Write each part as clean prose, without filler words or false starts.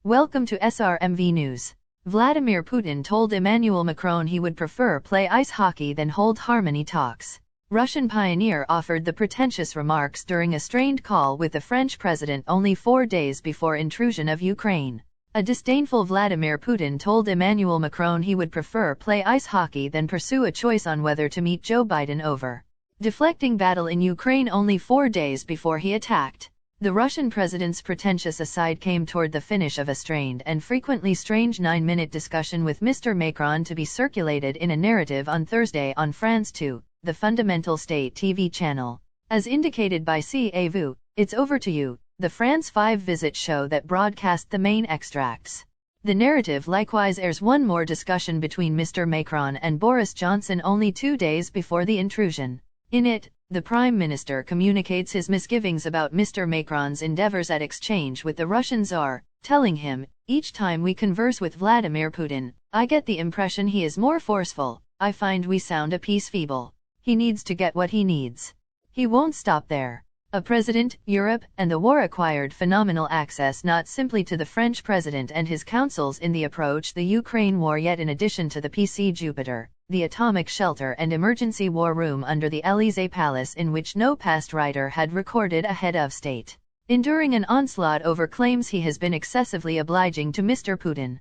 Welcome to SRMV News. Vladimir Putin told Emmanuel Macron he would prefer play ice hockey than hold harmony talks. Russian pioneer offered the pretentious remarks during a strained call with the French president only 4 days before intrusion of Ukraine. A disdainful Vladimir Putin told Emmanuel Macron he would prefer play ice hockey than pursue a choice on whether to meet Joe Biden over deflecting battle in Ukraine only 4 days before he attacked. The Russian president's pretentious aside came toward the finish of a strained and frequently strange 9-minute discussion with Mr. Macron to be circulated in a narrative on Thursday on France 2, the fundamental state TV channel. As indicated by CAVU, It's Over to You, the France 5 visit show that broadcast the main extracts. The narrative likewise airs one more discussion between Mr. Macron and Boris Johnson only 2 days before the intrusion. In it, the Prime Minister communicates his misgivings about Mr. Macron's endeavors at exchange with the Russian Tsar, telling him, "Each time we converse with Vladimir Putin, I get the impression he is more forceful. I find we sound a piece feeble. He needs to get what he needs. He won't stop there." A president, Europe, and the war acquired phenomenal access not simply to the French president and his counsels in the approach the Ukraine war, yet in addition to the PC Jupiter, the atomic shelter and emergency war room under the Élysée Palace, in which no past writer had recorded a head of state enduring an onslaught over claims he has been excessively obliging to Mr. Putin,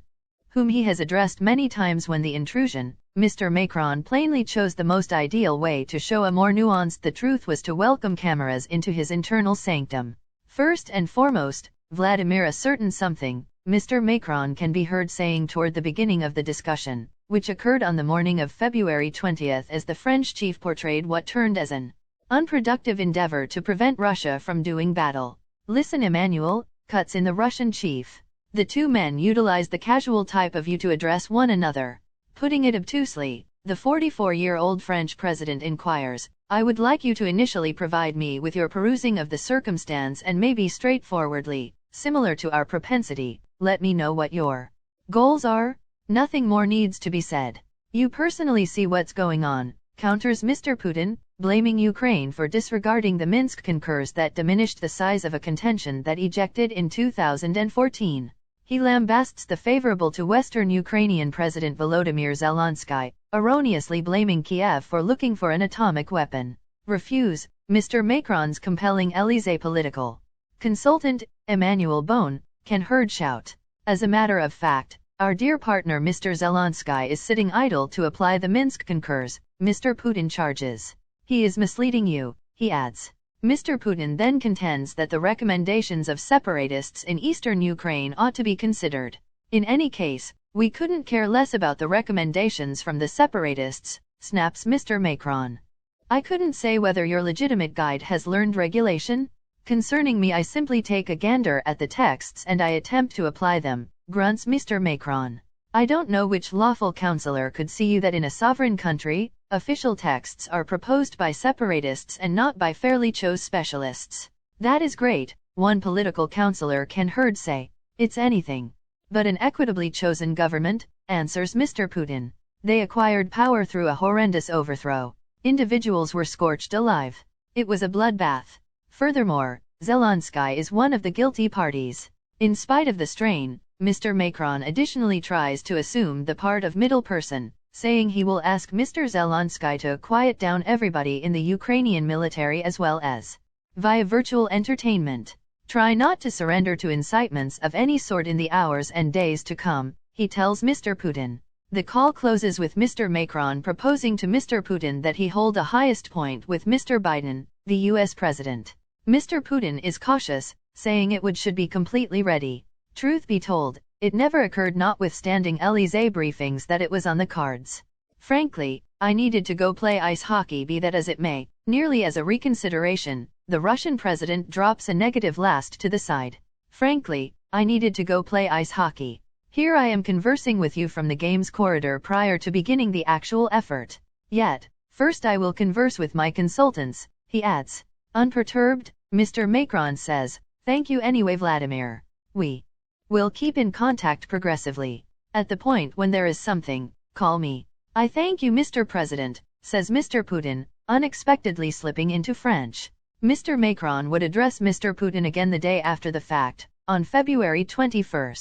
whom he has addressed many times when the intrusion. Mr. Macron plainly chose the most ideal way to show a more nuanced the truth was to welcome cameras into his internal sanctum. First and foremost, Vladimir a certain something, Mr. Macron can be heard saying toward the beginning of the discussion, which occurred on the morning of February 20 as the French chief portrayed what turned as an unproductive endeavor to prevent Russia from doing battle. "Listen, Emmanuel," cuts in the Russian chief. The two men utilized the casual type of you to address one another. Putting it obtusely, the 44-year-old French president inquires, "I would like you to initially provide me with your perusing of the circumstance and maybe straightforwardly, similar to our propensity, let me know what your goals are." Nothing more needs to be said. "You personally see what's going on," counters Mr. Putin, blaming Ukraine for disregarding the Minsk concurs that diminished the size of a contention that ejected in 2014. He lambasts the favorable to Western Ukrainian President Volodymyr Zelensky, erroneously blaming Kiev for looking for an atomic weapon. Refuse, Mr. Macron's compelling Élysée political consultant, Emmanuel Macron, can heard shout. "As a matter of fact, our dear partner Mr. Zelensky is sitting idle to apply the Minsk concurs," Mr. Putin charges. "He is misleading you," he adds. Mr. Putin then contends that the recommendations of separatists in eastern Ukraine ought to be considered. "In any case, we couldn't care less about the recommendations from the separatists," snaps Mr. Macron. "I couldn't say whether your legitimate guide has learned regulation. Concerning me, I simply take a gander at the texts and I attempt to apply them," grunts Mr. Macron. "I don't know which lawful counselor could see you that in a sovereign country, official texts are proposed by separatists and not by fairly chose specialists. That is great," one political counselor can heard say. "It's anything but an equitably chosen government," answers Mr. Putin. "They acquired power through a horrendous overthrow. Individuals were scorched alive. It was a bloodbath. Furthermore, Zelensky is one of the guilty parties." In spite of the strain, Mr. Macron additionally tries to assume the part of middle person, saying he will ask Mr. Zelensky to quiet down everybody in the Ukrainian military as well as via virtual entertainment. "Try not to surrender to incitements of any sort in the hours and days to come," he tells Mr. Putin. The call closes with Mr. Macron proposing to Mr. Putin that he hold a highest point with Mr. Biden, the US president. Mr. Putin is cautious, saying it should be completely ready. Truth be told, it never occurred notwithstanding Élysée briefings that it was on the cards. "Frankly, I needed to go play ice hockey, be that as it may." Nearly as a reconsideration, the Russian president drops a negative last to the side. "Frankly, I needed to go play ice hockey. Here I am conversing with you from the game's corridor prior to beginning the actual effort. Yet, first I will converse with my consultants," he adds. Unperturbed, Mr. Macron says, "Thank you anyway, Vladimir. We will keep in contact progressively. At the point when there is something, call me." "I thank you, Mr. President," says Mr. Putin, unexpectedly slipping into French. Mr. Macron would address Mr. Putin again the day after the fact, on February 21.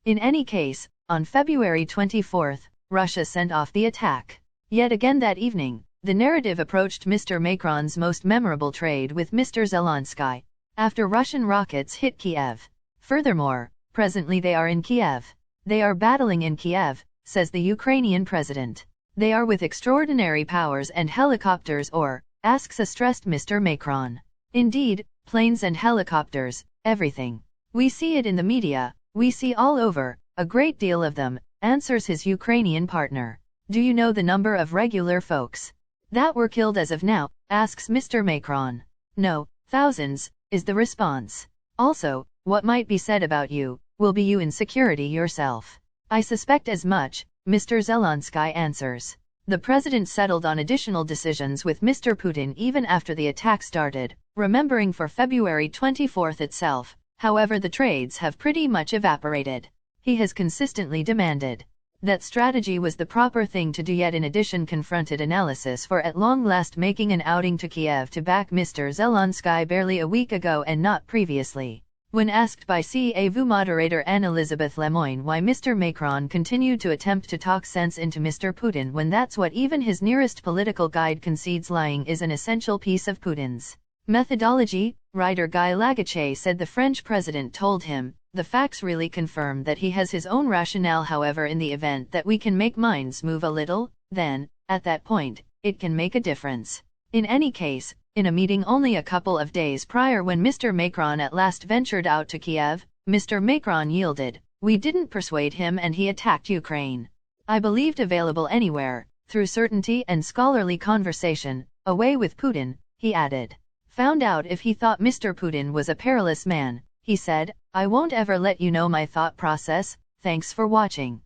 In any case, on February 24, Russia sent off the attack. Yet again that evening, the narrative approached Mr. Macron's most memorable trade with Mr. Zelensky, after Russian rockets hit Kiev. Furthermore, presently they are in Kiev. They are battling in Kiev, says the Ukrainian president. They are with extraordinary powers and helicopters or, asks a stressed Mr. Macron. Indeed, planes and helicopters, everything. We see it in the media, we see all over, a great deal of them, answers his Ukrainian partner. Do you know the number of regular folks that were killed as of now, asks Mr. Macron. No, thousands, is the response. Also, what might be said about you, will be you in security yourself. I suspect as much, Mr. Zelensky answers. The president settled on additional decisions with Mr. Putin even after the attack started, remembering for February 24 itself. However, the trades have pretty much evaporated. He has consistently demanded that strategy was the proper thing to do, yet in addition confronted analysis for at long last making an outing to Kiev to back Mr. Zelensky barely a week ago and not previously. When asked by CAV moderator Anne-Elisabeth Lemoyne why Mr. Macron continued to attempt to talk sense into Mr. Putin when that's what even his nearest political guide concedes lying is an essential piece of Putin's methodology, writer Guy Lagache said the French president told him, the facts really confirm that he has his own rationale. However, in the event that we can make minds move a little, then, at that point, it can make a difference. In any case, in a meeting only a couple of days prior when Mr. Macron at last ventured out to Kiev, Mr. Macron yielded. We didn't persuade him and he attacked Ukraine. I believed available anywhere, through certainty and scholarly conversation, away with Putin, he added. Found out if he thought Mr. Putin was a perilous man, he said, I won't ever let you know my thought process, thanks for watching.